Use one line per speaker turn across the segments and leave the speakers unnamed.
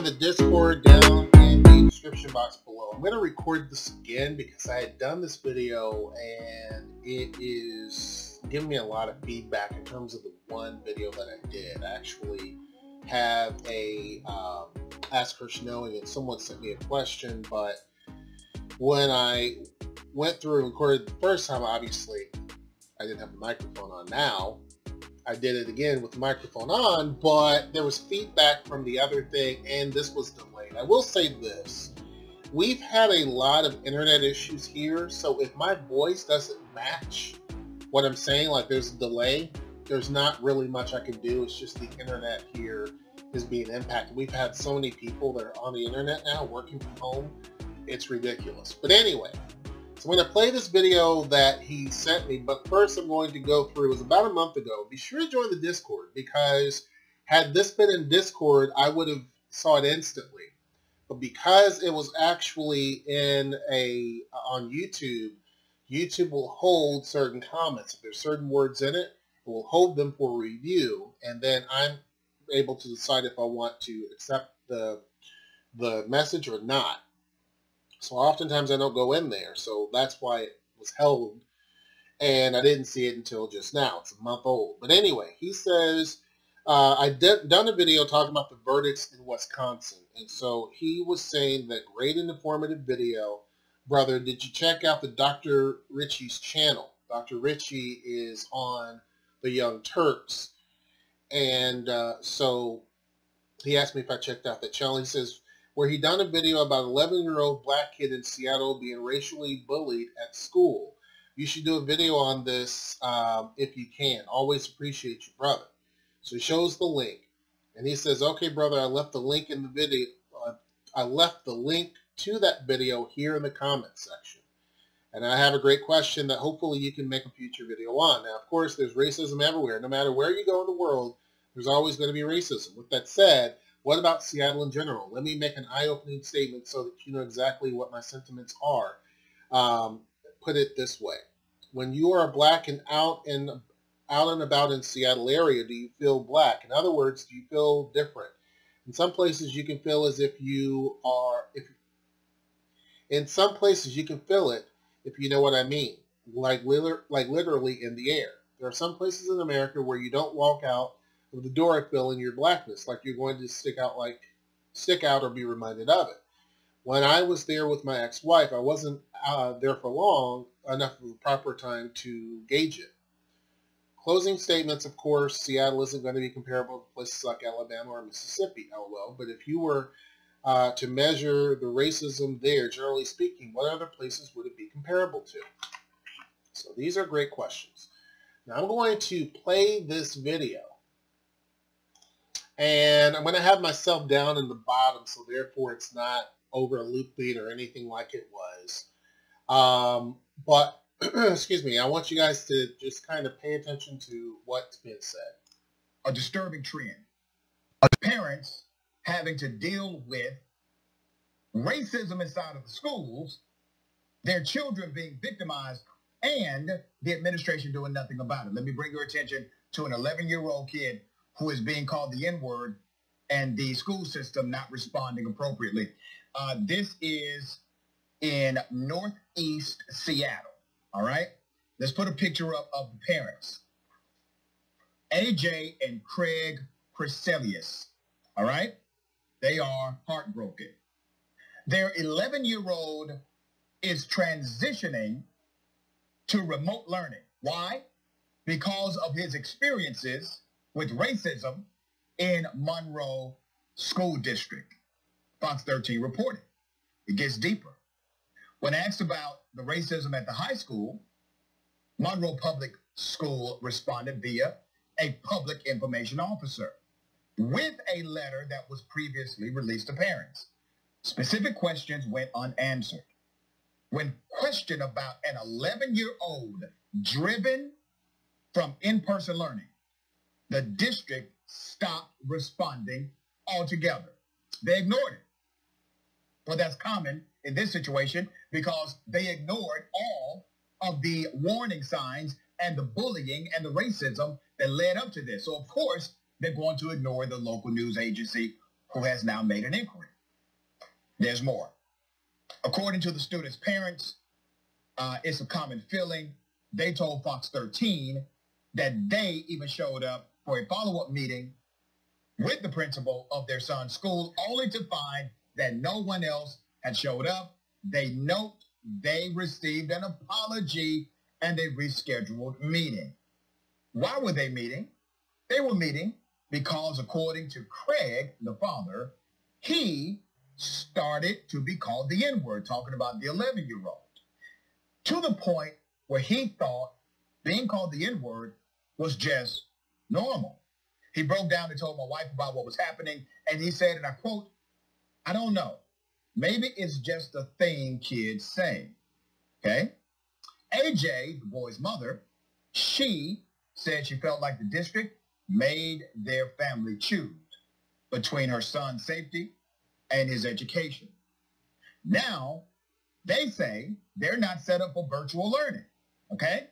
join the Discord down in the description box below. I'm going to record this again because I had done this video and it is giving me a lot of feedback in terms of the one video that I did. I actually have a Ask HershNoeie, and someone sent me a question, but when I went through and recorded the first time, obviously I didn't have the microphone on. Now I did it again with the microphone on, but there was feedback from the other thing and this was delayed. I will say this, we've had a lot of internet issues here, so if my voice doesn't match what I'm saying, like there's a delay, there's not really much I can do. It's just the internet here is being impacted. We've had so many people that are on the internet now working from home, it's ridiculous. But anyway, so I'm going to play this video that he sent me, but first I'm going to go through, it was about a month ago. Be sure to join the Discord, because had this been in Discord, I would have saw it instantly. But because it was actually in on YouTube, YouTube will hold certain comments. If there's certain words in it, it will hold them for review, and then I'm able to decide if I want to accept the message or not. So oftentimes I don't go in there, so that's why it was held, and I didn't see it until just now. It's a month old. But anyway, he says, I done a video talking about the verdicts in Wisconsin, and so he was saying that great and informative video. Brother, did you check out the Dr. Richey's channel? Dr. Richey is on the Young Turks, and so he asked me if I checked out that channel. He says, where he done a video about an 11-year-old black kid in Seattle being racially bullied at school. You should do a video on this if you can. Always appreciate you, brother. So he shows the link, and he says, okay, brother, I left the link in the video. I left the link to that video here in the comments section. And I have a great question that hopefully you can make a future video on. Now, of course, there's racism everywhere. No matter where you go in the world, there's always going to be racism. With that said, what about Seattle in general? Let me make an eye-opening statement so that you know exactly what my sentiments are. Put it this way. When you are black and out and about in Seattle area, do you feel black? In other words, do you feel different? In some places you can feel as if you are, in some places you can feel it, if you know what I mean, like literally in the air. There are some places in America where you don't walk out of the door, I feel, in your blackness, like you're going to stick out or be reminded of it. When I was there with my ex-wife, I wasn't there for long enough of a proper time to gauge it. Closing statements, of course, Seattle isn't going to be comparable to places like Alabama or Mississippi, LOL, but if you were to measure the racism there, generally speaking, what other places would it be comparable to? So these are great questions. Now I'm going to play this video, and I'm going to have myself down in the bottom, so therefore it's not over looping or anything like it was. But excuse me, I want you guys to just kind of pay attention to what's been said.
A disturbing trend of parents having to deal with racism inside of the schools, their children being victimized, and the administration doing nothing about it. Let me bring your attention to an 11-year-old kid who is being called the N-word and the school system not responding appropriately. This is in northeast Seattle, all right? Let's put a picture up of the parents. AJ and Craig Priscillius, all right? They are heartbroken. Their 11-year-old is transitioning to remote learning. Why? Because of his experiences with racism in Monroe School District. Fox 13 reported. It gets deeper. When asked about the racism at the high school, Monroe Public School responded via a public information officer with a letter that was previously released to parents. Specific questions went unanswered. When questioned about an 11-year-old driven from in-person learning, the district stopped responding altogether. They ignored it. Well, that's common in this situation because they ignored all of the warning signs and the bullying and the racism that led up to this. So, of course, they're going to ignore the local news agency who has now made an inquiry. There's more. According to the student's parents, it's a common feeling. They told Fox 13 that they even showed up for a follow-up meeting with the principal of their son's school, only to find that no one else had showed up. They note they received an apology and a rescheduled meeting. Why were they meeting? They were meeting because, according to Craig, the father, he started to be called the N-word, talking about the 11-year-old, to the point where he thought being called the N-word was just normal. He broke down and told my wife about what was happening, and he said, and I quote, "I don't know. Maybe it's just a thing kids say." Okay? AJ, the boy's mother, she said she felt like the district made their family choose between her son's safety and his education. Now, they say they're not set up for virtual learning. Okay?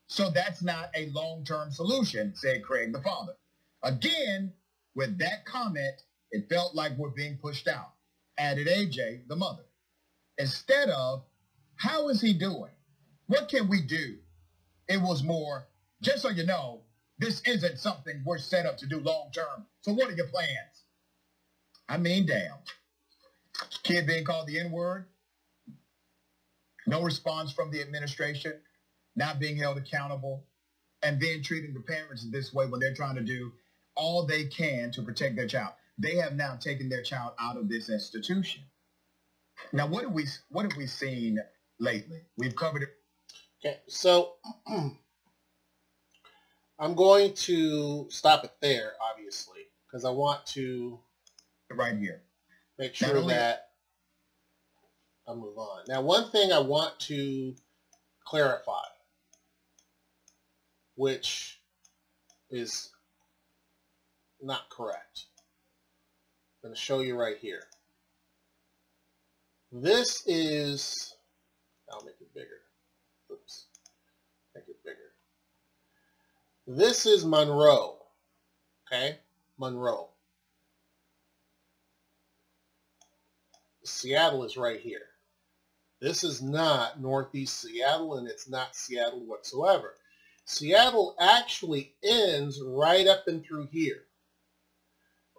So that's not a long-term solution, said Craig, the father. Again, with that comment, it felt like we're being pushed out, added AJ, the mother. Instead of, how is he doing? What can we do? It was more, just so you know, this isn't something we're set up to do long-term. So what are your plans? I mean, damn. Kid being called the N-word, no response from the administration, not being held accountable, and then treating the parents this way when they're trying to do all they can to protect their child. They have now taken their child out of this institution. Now, what have we seen lately? We've covered it.
Okay, so I'm going to stop it there, obviously, because I want to
right here
make sure that I move on. Now, one thing I want to clarify, which is not correct. I'm going to show you right here. This is, I'll make it bigger. Oops, make it bigger. This is Monroe, okay? Monroe. Seattle is right here. This is not Northeast Seattle, and it's not Seattle whatsoever. Seattle actually ends right up and through here,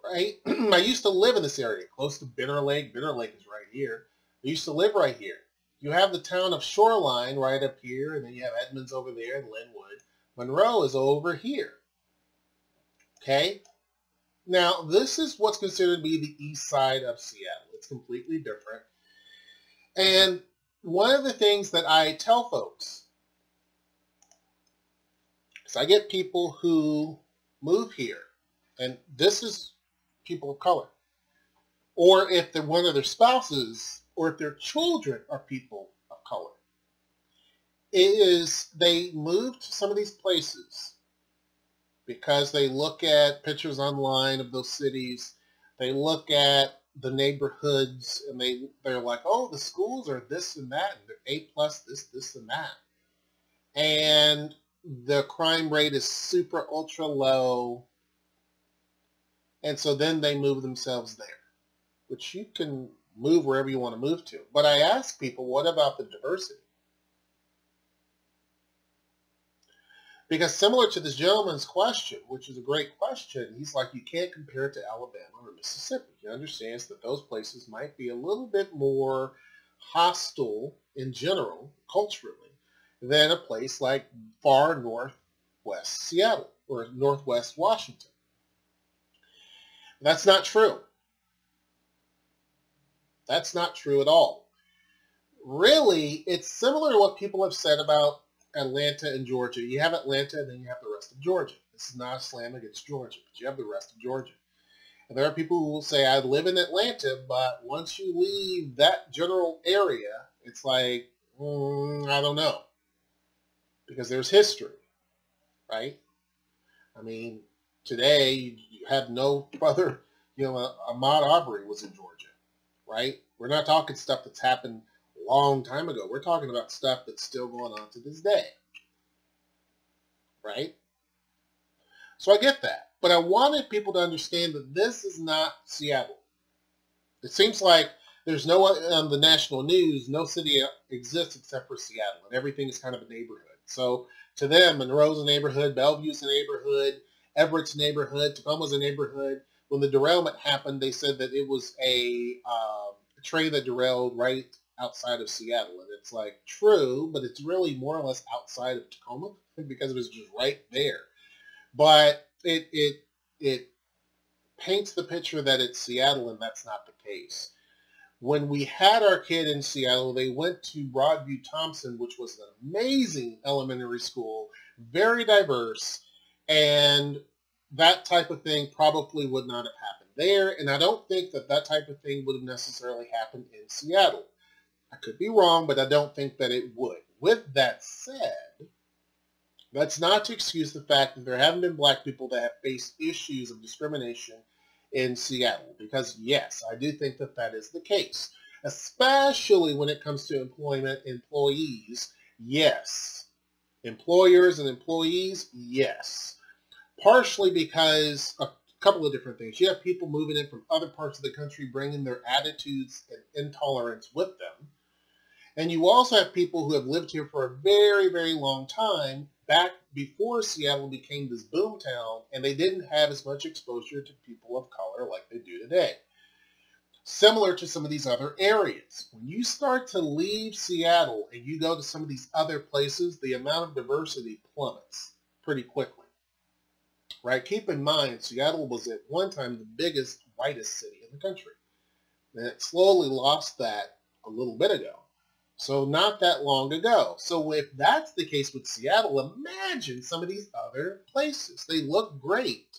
right? I used to live in this area, close to Bitter Lake. Bitter Lake is right here. I used to live right here. You have the town of Shoreline right up here, and then you have Edmonds over there and Linwood. Monroe is over here, okay? Now, this is what's considered to be the east side of Seattle. It's completely different. And one of the things that I tell folks is I get people who move here, and this is people of color, or if they're one of their spouses, or if their children are people of color. They move to some of these places because they look at pictures online of those cities, they look at the neighborhoods, and they're like, oh, the schools are this and that, and they're A+, this, and that. And the crime rate is super ultra low, and so then they move themselves there, which you can move wherever you want to move to. But I ask people, what about the diversity? Because similar to this gentleman's question, which is a great question, he's like, you can't compare it to Alabama or Mississippi. He understands that those places might be a little bit more hostile in general, culturally, than a place like far northwest Seattle or northwest Washington. That's not true. That's not true at all. Really, it's similar to what people have said about Atlanta and Georgia. You have Atlanta, and then you have the rest of Georgia. This is not a slam against Georgia, but you have the rest of Georgia. And there are people who will say, I live in Atlanta, but once you leave that general area, it's like, I don't know. Because there's history, right? I mean, today, you have no brother, Ahmaud Arbery was in Georgia, right? We're not talking stuff that's happened a long time ago. We're talking about stuff that's still going on to this day, right? So I get that. But I wanted people to understand that this is not Seattle. It seems like there's no on the national news, no city exists except for Seattle, and everything is kind of a neighborhood. So to them, Monroe's a neighborhood, Bellevue's a neighborhood, Everett's a neighborhood, Tacoma's a neighborhood. When the derailment happened, they said that it was a train that derailed right outside of Seattle, and it's like true, but it's really more or less outside of Tacoma because it was just right there. But it paints the picture that it's Seattle, and that's not the case. When we had our kid in Seattle, they went to Broadview Thompson, which was an amazing elementary school, very diverse, and that type of thing probably would not have happened there, and I don't think that that type of thing would have necessarily happened in Seattle. I could be wrong, but I don't think that it would. With that said, that's not to excuse the fact that there haven't been black people that have faced issues of discrimination in Seattle, because yes, I do think that that is the case, especially when it comes to employees, yes. Employers and employees, yes. Partially because a couple of different things. You have people moving in from other parts of the country bringing their attitudes and intolerance with them. And you also have people who have lived here for a very, very long time, back before Seattle became this boom town, and they didn't have as much exposure to people of color like they do today. Similar to some of these other areas. When you start to leave Seattle and you go to some of these other places, the amount of diversity plummets pretty quickly. Right? Keep in mind, Seattle was at one time the biggest, whitest city in the country. And it slowly lost that a little bit ago. So not that long ago. So if that's the case with Seattle, imagine some of these other places. They look great.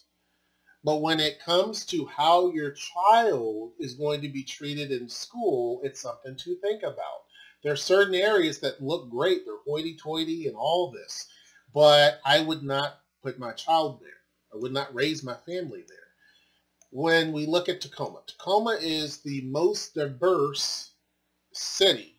But when it comes to how your child is going to be treated in school, it's something to think about. There are certain areas that look great. They're hoity-toity and all this. But I would not put my child there. I would not raise my family there. When we look at Tacoma, Tacoma is the most diverse city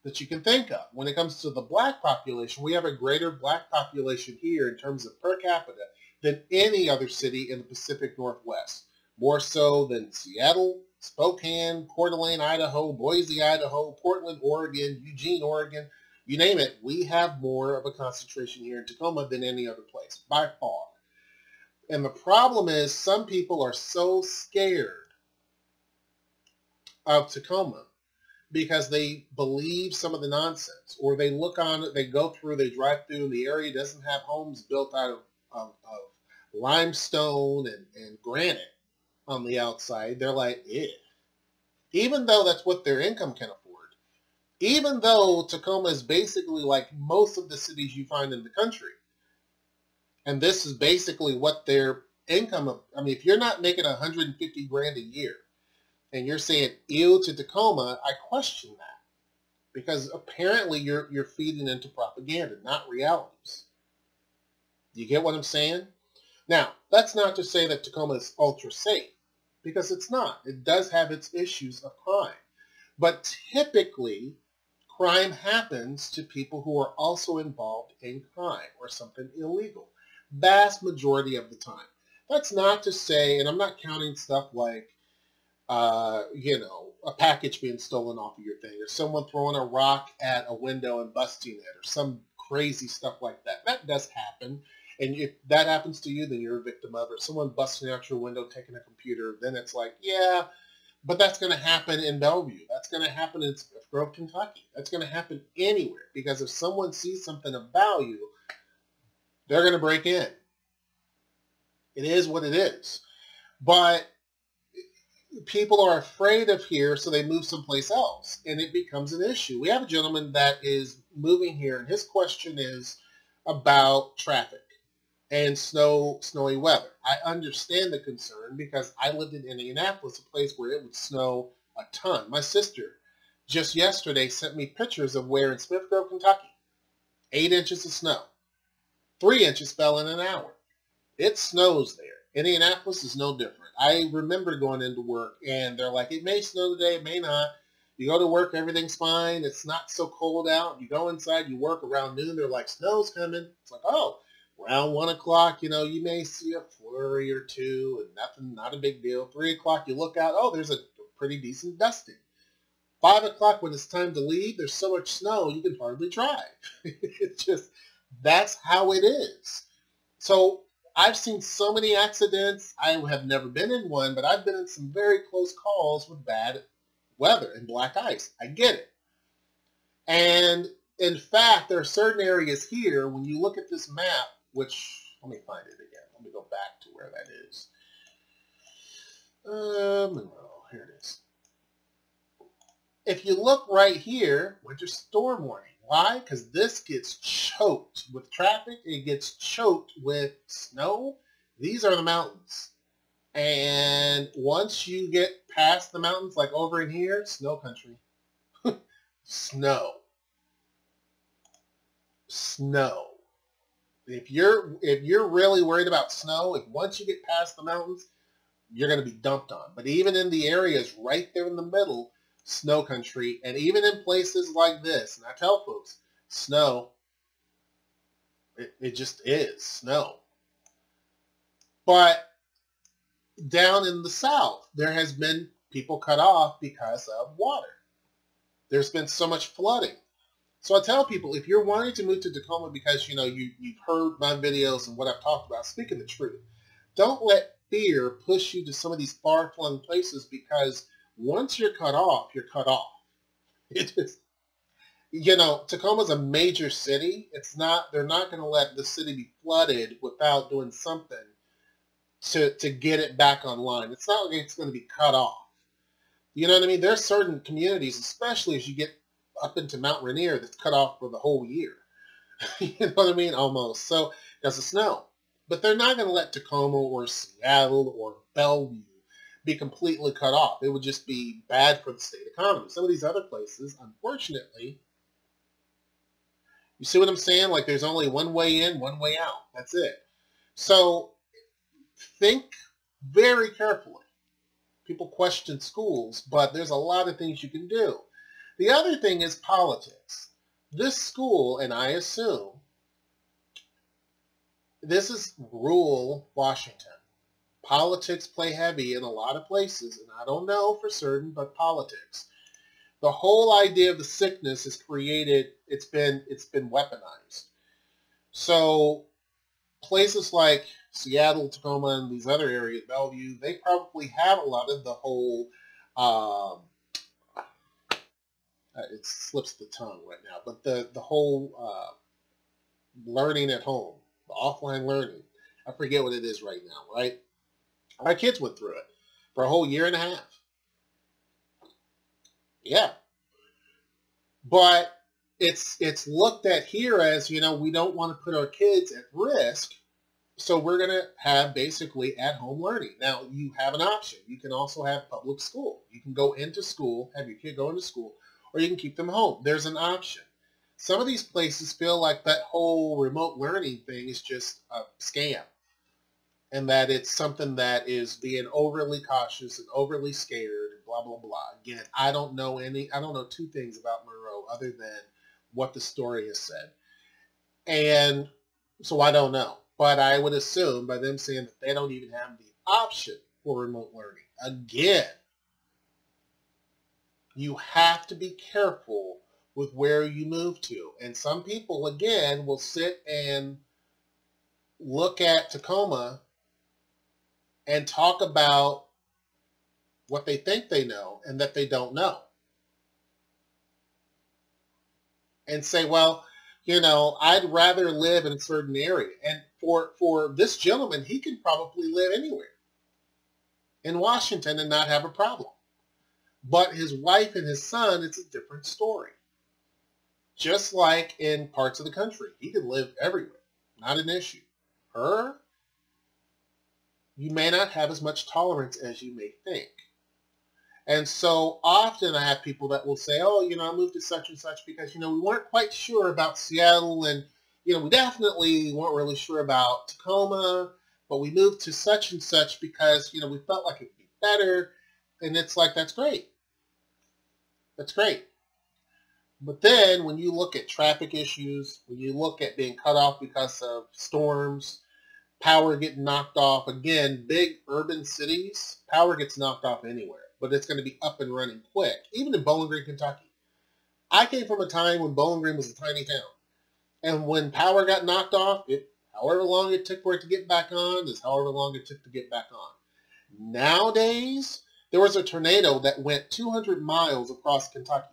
that you can think of. When it comes to the black population, we have a greater black population here in terms of per capita than any other city in the Pacific Northwest. More so than Seattle, Spokane, Coeur d'Alene, Idaho, Boise, Idaho, Portland, Oregon, Eugene, Oregon, you name it. We have more of a concentration here in Tacoma than any other place, by far. And the problem is some people are so scared of Tacoma because they believe some of the nonsense, or they look on it, they go through, they drive through, and the area doesn't have homes built out of limestone and granite on the outside. They're like, eh. Even though that's what their income can afford. Even though Tacoma is basically like most of the cities you find in the country. And this is basically what their income, I mean, if you're not making 150 grand a year and you're saying ew to Tacoma, I question that. Because apparently you're feeding into propaganda, not realities. Do you get what I'm saying? Now, that's not to say that Tacoma is ultra safe, because it's not. It does have its issues of crime. But typically, crime happens to people who are also involved in crime or something illegal. Vast majority of the time. That's not to say, and I'm not counting stuff like, a package being stolen off of your thing, or someone throwing a rock at a window and busting it, or some crazy stuff like that. That does happen. And if that happens to you, then you're a victim of it. Someone busting out your window, taking a computer, then it's like, yeah, but that's going to happen in Bellevue. That's going to happen in Smith Grove, Kentucky. That's going to happen anywhere. Because if someone sees something of value, they're going to break in. It is what it is. But people are afraid of here, so they move someplace else. And it becomes an issue. We have a gentleman that is moving here, and his question is about traffic and snowy weather. I understand the concern because I lived in Indianapolis, a place where it would snow a ton. My sister just yesterday sent me pictures of where in Smith Grove, Kentucky, 8 inches of snow. 3 inches fell in an hour. It snows there. Indianapolis is no different. I remember going into work and they're like, it may snow today, it may not. You go to work, everything's fine. It's not so cold out. You go inside, you work around noon. They're like, snow's coming. It's like, oh, around 1 o'clock, you may see a flurry or two and nothing, not a big deal. 3 o'clock, you look out, oh, there's a pretty decent dusting. 5 o'clock when it's time to leave, there's so much snow you can hardly drive. It's just, that's how it is. So I've seen so many accidents. I have never been in one, but I've been in some very close calls with bad weather and black ice. I get it. And in fact, there are certain areas here, when you look at this map, which, let me find it again. Let me go back to where that is. Here it is. If you look right here, winter storm warning. Why? Because this gets choked with traffic. It gets choked with snow. These are the mountains. And once you get past the mountains, like over in here, snow country. Snow. Snow. If you're really worried about snow, if once you get past the mountains, you're going to be dumped on. But even in the areas right there in the middle, snow country, and even in places like this, and I tell folks, snow, it just is snow. But down in the south, there has been people cut off because of water. There's been so much flooding. So I tell people, if you're wanting to move to Tacoma because, you've heard my videos and what I've talked about, speaking the truth, don't let fear push you to some of these far-flung places, because once you're cut off, you're cut off. It just, Tacoma's a major city. They're not going to let the city be flooded without doing something to get it back online. It's not like it's going to be cut off. You know what I mean? There's certain communities, especially as you get up into Mount Rainier, that's cut off for the whole year. You know what I mean? Almost. So, because of snow. But they're not going to let Tacoma or Seattle or Bellevue be completely cut off. It would just be bad for the state economy. Some of these other places, unfortunately, you see what I'm saying? Like, there's only one way in, one way out. That's it. So think very carefully. People question schools, but there's a lot of things you can do. The other thing is politics. This school, and I assume, this is rural Washington. Politics play heavy in a lot of places, and I don't know for certain, but politics. The whole idea of the sickness is created, it's been weaponized. So places like Seattle, Tacoma, and these other areas, Bellevue, they probably have a lot of the whole, it slips the tongue right now, but the whole learning at home, the offline learning. I forget what it is right now, right? Our kids went through it for a whole year and a half. Yeah. But it's looked at here as, we don't want to put our kids at risk, so we're going to have basically at-home learning. Now, you have an option. You can also have public school. You can go into school, have your kid go into school, or you can keep them home. There's an option. Some of these places feel like that whole remote learning thing is just a scam, and that it's something that is being overly cautious and overly scared and blah, blah, blah. Again, I don't know two things about Monroe other than what the story has said. And so I don't know. But I would assume by them saying that they don't even have the option for remote learning. Again, you have to be careful with where you move to. And some people, again, will sit and look at Tacoma and talk about what they think they know and that they don't know. And say, well, I'd rather live in a certain area. And for this gentleman, he could probably live anywhere in Washington and not have a problem. But his wife and his son, it's a different story. Just like in parts of the country, he could live everywhere. Not an issue. Her, you may not have as much tolerance as you may think. And so often I have people that will say, oh, I moved to such and such because, we weren't quite sure about Seattle, and, we definitely weren't really sure about Tacoma, but we moved to such and such because, we felt like it would be better. And it's like, that's great. That's great. But then when you look at traffic issues, when you look at being cut off because of storms, power getting knocked off, again, big urban cities, power gets knocked off anywhere. but it's going to be up and running quick. Even in Bowling Green, Kentucky. I came from a time when Bowling Green was a tiny town. And when power got knocked off, however long it took for it to get back on is however long it took to get back on. Nowadays, there was a tornado that went 200 miles across Kentucky,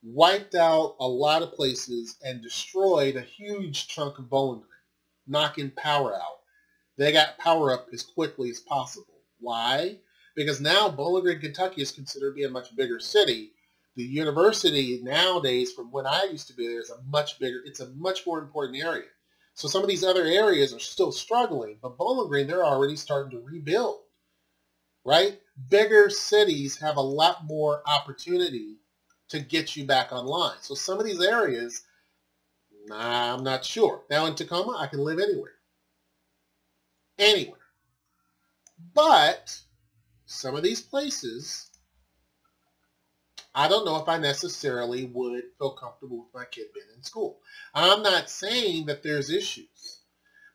wiped out a lot of places, and destroyed a huge chunk of Bowling Green, knocking power out. They got power up as quickly as possible. Why? Because now Bowling Green, Kentucky is considered to be a much bigger city. The university nowadays, from when I used to be there, is a much bigger, it's a much more important area. So some of these other areas are still struggling, but Bowling Green, they're already starting to rebuild, right? Bigger cities have a lot more opportunity to get you back online. So some of these areas, I'm not sure. Now in Tacoma, I can live anywhere. Anywhere. But some of these places, I don't know if I necessarily would feel comfortable with my kid being in school. I'm not saying that there's issues.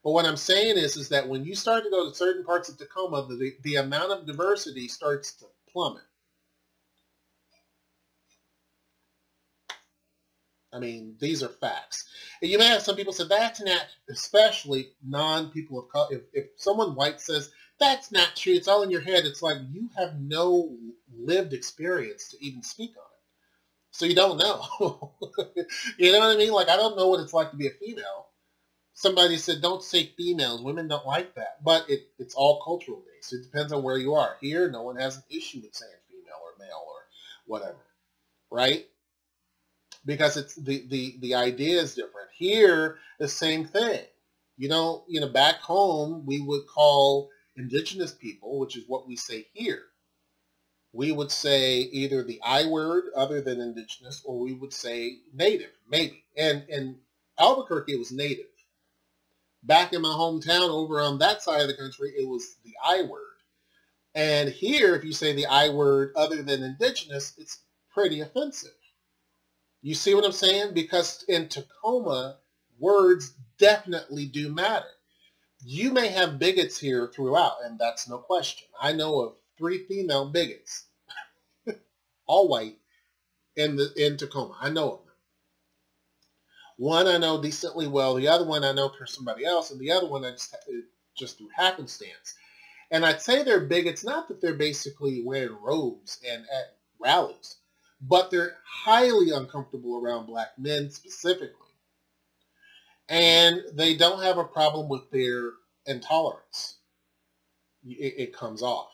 But what I'm saying is that when you start to go to certain parts of Tacoma, the amount of diversity starts to plummet. I mean, these are facts. And you may have some people say, that's not, especially non-people of color. If someone white says, that's not true, it's all in your head, it's like you have no lived experience to even speak on it. So you don't know. You know what I mean? Like, I don't know what it's like to be a female. Somebody said, don't say females. Women don't like that. But it's all cultural based. It depends on where you are. Here, no one has an issue with saying female or male or whatever. Right? Because it's the idea is different. Here, the same thing. You know, back home, we would call indigenous people, which is what we say here. We would say either the I word other than indigenous, or we would say native, maybe. And in Albuquerque, it was native. Back in my hometown over on that side of the country, it was the I word. And here, if you say the I word other than indigenous, it's pretty offensive. You see what I'm saying? Because in Tacoma, words definitely do matter. You may have bigots here throughout, and that's no question. I know of 3 female bigots, all white, in Tacoma. I know of them. One I know decently well. The other one I know for somebody else, and the other one I just through happenstance. And I'd say they're bigots, not that they're basically wearing robes and at rallies, but they're highly uncomfortable around black men specifically. And they don't have a problem with their intolerance. It comes off.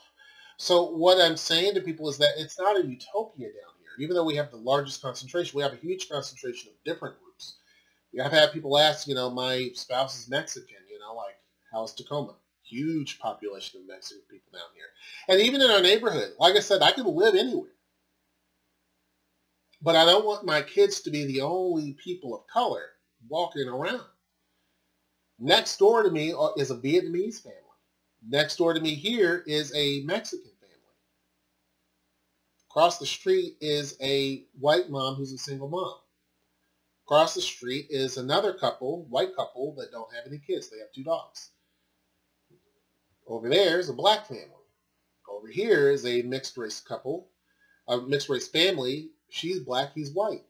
So what I'm saying to people is that it's not a utopia down here. Even though we have the largest concentration, we have a huge concentration of different groups. I've had people ask, my spouse is Mexican, like, how's Tacoma? Huge population of Mexican people down here. And even in our neighborhood, like I said, I can live anywhere. But I don't want my kids to be the only people of color walking around. Next door to me is a Vietnamese family. Next door to me here is a Mexican family. Across the street is a white mom who's a single mom. Across the street is another couple, white couple, that don't have any kids. They have 2 dogs. Over there is a black family. Over here is a mixed race couple, a mixed race family. She's black, he's white.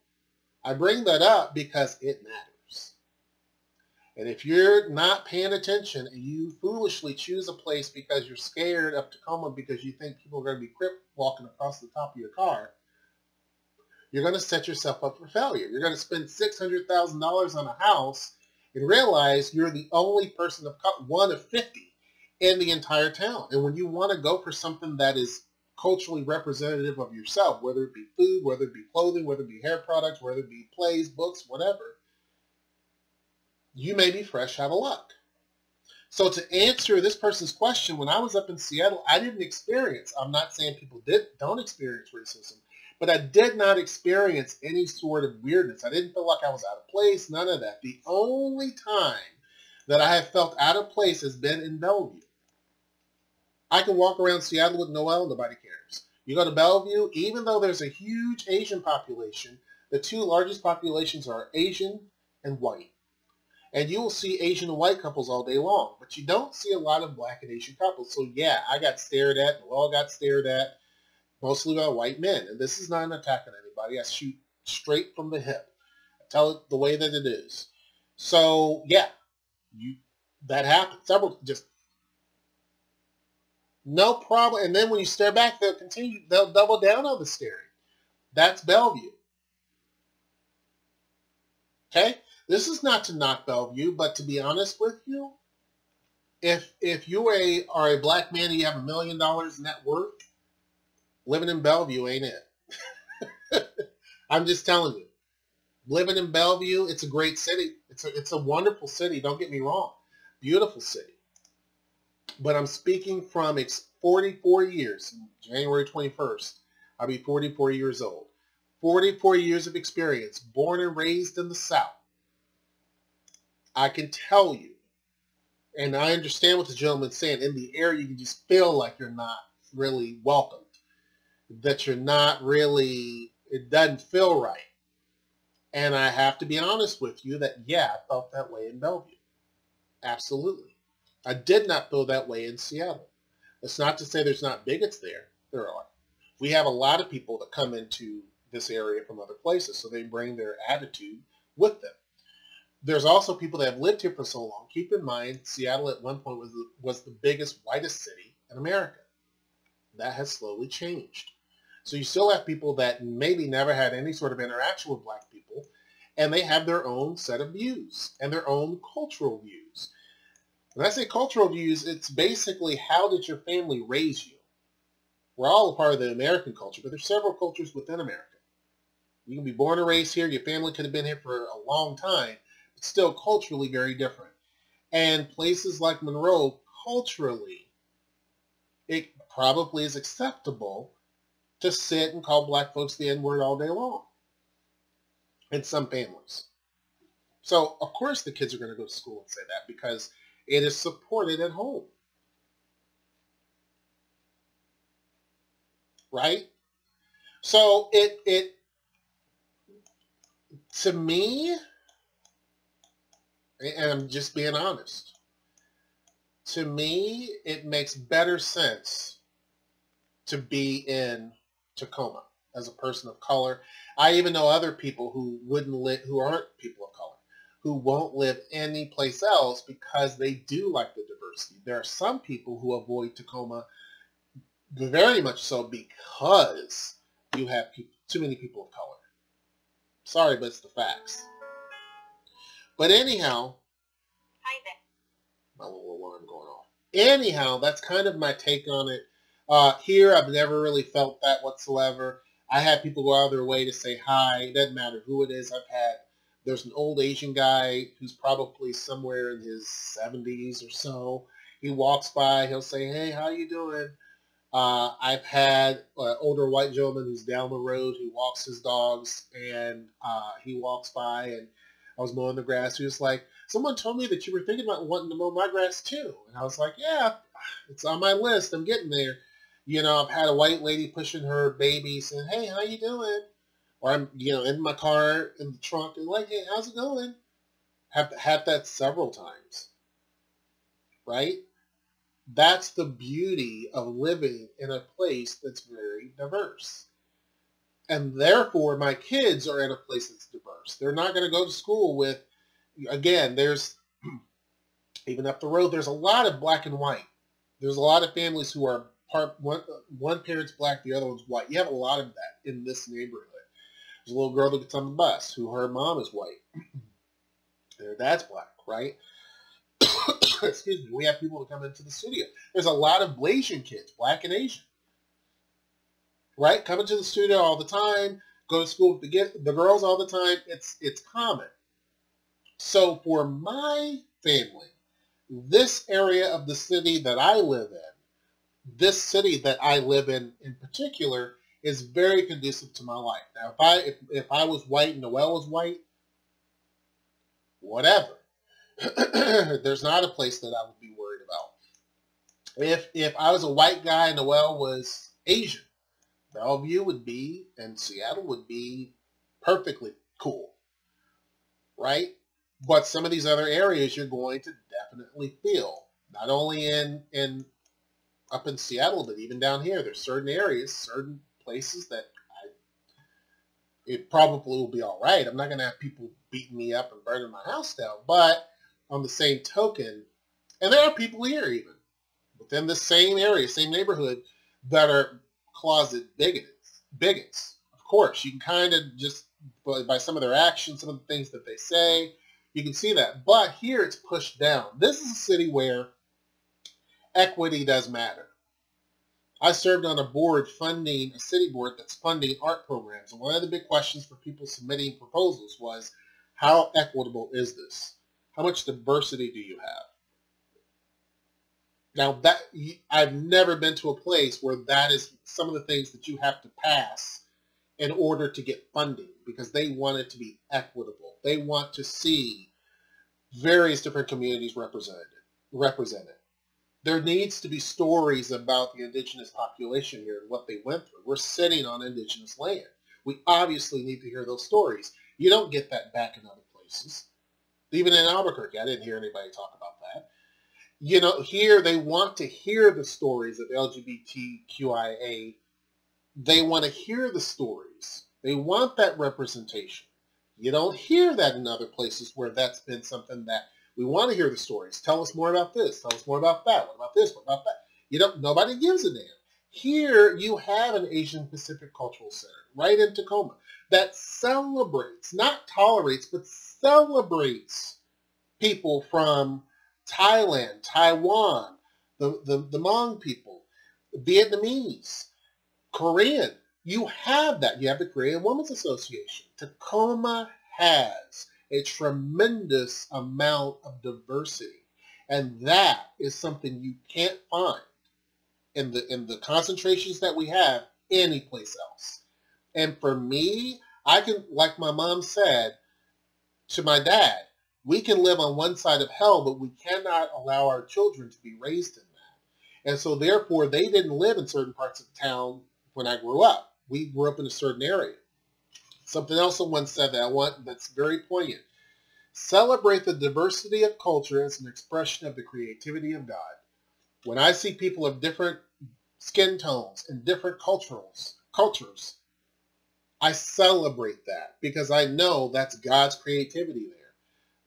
I bring that up because it matters. And if you're not paying attention and you foolishly choose a place because you're scared of Tacoma because you think people are going to be crip walking across the top of your car, you're going to set yourself up for failure. You're going to spend $600,000 on a house and realize you're the only person of color, one of 50 in the entire town. And when you want to go for something that is culturally representative of yourself, whether it be food, whether it be clothing, whether it be hair products, whether it be plays, books, whatever, you may be fresh out of luck. So to answer this person's question, when I was up in Seattle, I didn't experience, I'm not saying people don't experience racism, but I did not experience any sort of weirdness. I didn't feel like I was out of place, none of that. The only time that I have felt out of place has been in Bellevue. I can walk around Seattle with Noel, nobody cares. You go to Bellevue, even though there's a huge Asian population, the 2 largest populations are Asian and white. And you will see Asian and white couples all day long, but you don't see a lot of black and Asian couples. So yeah, I got stared at, Noel got stared at. mostly by white men. And this is not an attack on anybody. I shoot straight from the hip. I tell it the way that it is. So, yeah, that happens. Several, just no problem. And then when you stare back, they'll double down on the staring. That's Bellevue. Okay? This is not to knock Bellevue, but to be honest with you, if you are a black man and you have $1 million net worth, living in Bellevue ain't it. I'm just telling you. Living in Bellevue, it's a great city. It's a wonderful city. Don't get me wrong. Beautiful city. But I'm speaking from 44 years. January 21st, I'll be 44 years old. 44 years of experience, born and raised in the South. I can tell you, and I understand what the gentleman's saying, in the air you can just feel like you're not really welcomed. That you're not really, it doesn't feel right. And I have to be honest with you that, yeah, I felt that way in Bellevue. Absolutely. I did not feel that way in Seattle. It's not to say there's not bigots there. There are. We have a lot of people that come into this area from other places, so they bring their attitude with them. There's also people that have lived here for so long. Keep in mind, Seattle at one point was the biggest, whitest city in America. That has slowly changed. So you still have people that maybe never had any sort of interaction with black people, and they have their own set of views and their own cultural views. When I say cultural views, it's basically how did your family raise you? We're all a part of the American culture, but there's several cultures within America. You can be born and raised here. Your family could have been here for a long time, but still culturally very different. And places like Monroe, culturally, it probably is acceptable to sit and call black folks the N-word all day long in some families. So, of course, the kids are going to go to school and say that because it is supported at home. Right? So, it to me, and I'm just being honest, to me, it makes better sense to be in Tacoma as a person of color. I even know other people who who aren't people of color, who won't live any place else because they do like the diversity. There are some people who avoid Tacoma very much so because you have too many people of color. Sorry, but it's the facts. But anyhow, hi there. My little alarm going off. Anyhow, that's kind of my take on it. Here, I've never really felt that whatsoever. I have people go out of their way to say hi. It doesn't matter who it is. There's an old Asian guy who's probably somewhere in his 70s or so. He walks by. He'll say, hey, how you doing? I've had an older white gentleman who's down the road who walks his dogs, and he walks by, and I was mowing the grass. He was like, someone told me that you were thinking about wanting to mow my grass too. And I was like, yeah, it's on my list. I'm getting there. You know, I've had a white lady pushing her baby saying, hey, how you doing? Or I'm, in my car in the trunk and like, hey, how's it going? Have had that several times. Right? That's the beauty of living in a place that's very diverse. And therefore, my kids are in a place that's diverse. They're not going to go to school with, again, there's, even up the road, there's a lot of black and white. There's a lot of families who are one parent's black, the other one's white. You have a lot of that in this neighborhood. There's a little girl that gets on the bus who her mom is white. Their dad's black, right? Excuse me. We have people that come into the studio. There's a lot of Blasian kids, black and Asian, right? Come into the studio all the time, go to school with the girls all the time. It's common. So for my family, this area of the city that I live in, this city that I live in particular, is very conducive to my life. Now, if I was white and Noelle was white, whatever. There's not a place that I would be worried about. If I was a white guy and Noelle was Asian, Bellevue would be, and Seattle would be perfectly cool, right? But some of these other areas you're going to definitely feel, not only up in Seattle, but even down here. There's certain areas, certain places that it probably will be all right. I'm not going to have people beating me up and burning my house down. But on the same token, and there are people here even within the same area, same neighborhood, that are closet bigots. Of course, you can kind of just, by some of their actions, some of the things that they say, you can see that. But here it's pushed down. This is a city where equity does matter. I served on a board funding, a city board that's funding art programs. And one of the big questions for people submitting proposals was, how equitable is this? How much diversity do you have? Now, I've never been to a place where that is some of the things that you have to pass in order to get funding, because they want it to be equitable. They want to see various different communities represented. There needs to be stories about the indigenous population here and what they went through. We're sitting on indigenous land. We obviously need to hear those stories. You don't get that back in other places. Even in Albuquerque, I didn't hear anybody talk about that. You know, here they want to hear the stories of LGBTQIA. They want to hear the stories. They want that representation. You don't hear that in other places where that's been something that we want to hear the stories. Tell us more about this. Tell us more about that. What about this? What about that? Nobody gives a damn. Here you have an Asian Pacific Cultural Center right in Tacoma that celebrates, not tolerates, but celebrates people from Thailand, Taiwan, the Hmong people, Vietnamese, Korean. You have that. You have the Korean Women's Association. Tacoma has a tremendous amount of diversity, and that is something you can't find in the concentrations that we have anyplace else. And for me, I can, like my mom said to my dad, we can live on one side of hell, but we cannot allow our children to be raised in that. And so therefore, they didn't live in certain parts of town when I grew up. We grew up in a certain area. Something else someone said that's very poignant. Celebrate the diversity of culture as an expression of the creativity of God. When I see people of different skin tones and different cultures, I celebrate that because I know that's God's creativity there.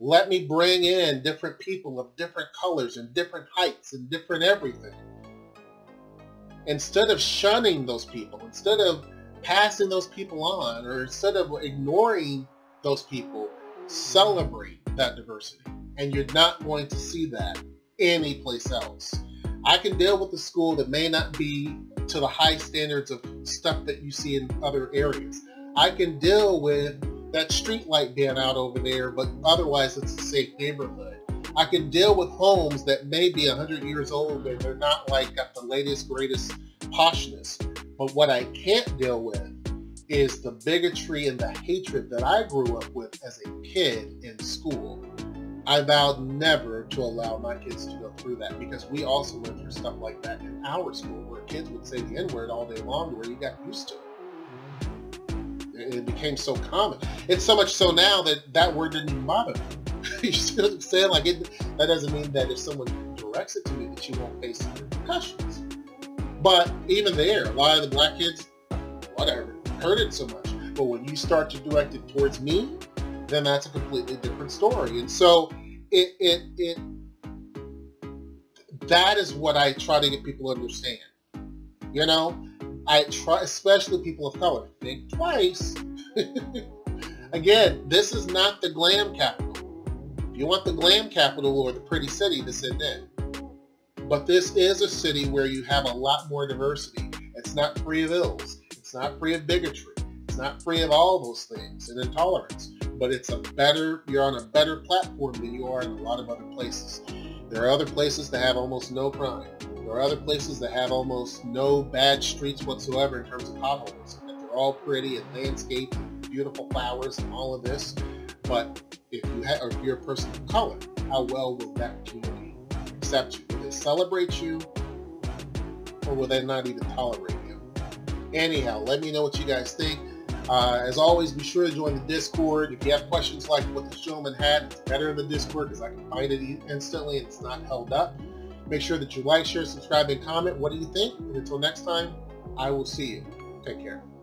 Let me bring in different people of different colors and different heights and different everything. Instead of shunning those people, instead of passing those people on, or instead of ignoring those people, celebrate that diversity. And you're not going to see that anyplace else. I can deal with a school that may not be to the high standards of stuff that you see in other areas. I can deal with that street light being out over there, but otherwise it's a safe neighborhood. I can deal with homes that may be 100 years old and they're not like got the latest, greatest poshness. But what I can't deal with is the bigotry and the hatred that I grew up with as a kid in school. I vowed never to allow my kids to go through that, because we also went through stuff like that in our school where kids would say the N-word all day long, where you got used to it. It became so common. It's so much so now that that word didn't even bother me. You see what I'm saying? Like, that doesn't mean that if someone directs it to me that you won't face the repercussions. But even there, a lot of the black kids, whatever, heard it so much. But when you start to direct it towards me, then that's a completely different story. And so that is what I try to get people to understand. You know, I try, especially people of color, think twice. Again, this is not the glam capital. If you want the glam capital or the pretty city, this isn't it. But this is a city where you have a lot more diversity. It's not free of ills. It's not free of bigotry. It's not free of all those things and intolerance. But you're on a better platform than you are in a lot of other places. There are other places that have almost no crime. There are other places that have almost no bad streets whatsoever in terms of potholes. And they're all pretty and landscaped and beautiful flowers and all of this. But if you're a person of color, how well will that community accept you? Will they celebrate you, or will they not even tolerate you? Anyhow, let me know what you guys think. As always, be sure to join the Discord. If you have questions like what this gentleman had, it's better in the Discord because I can find it instantly and it's not held up. Make sure that you like, share, subscribe, and comment. What do you think? And until next time, I will see you. Take care.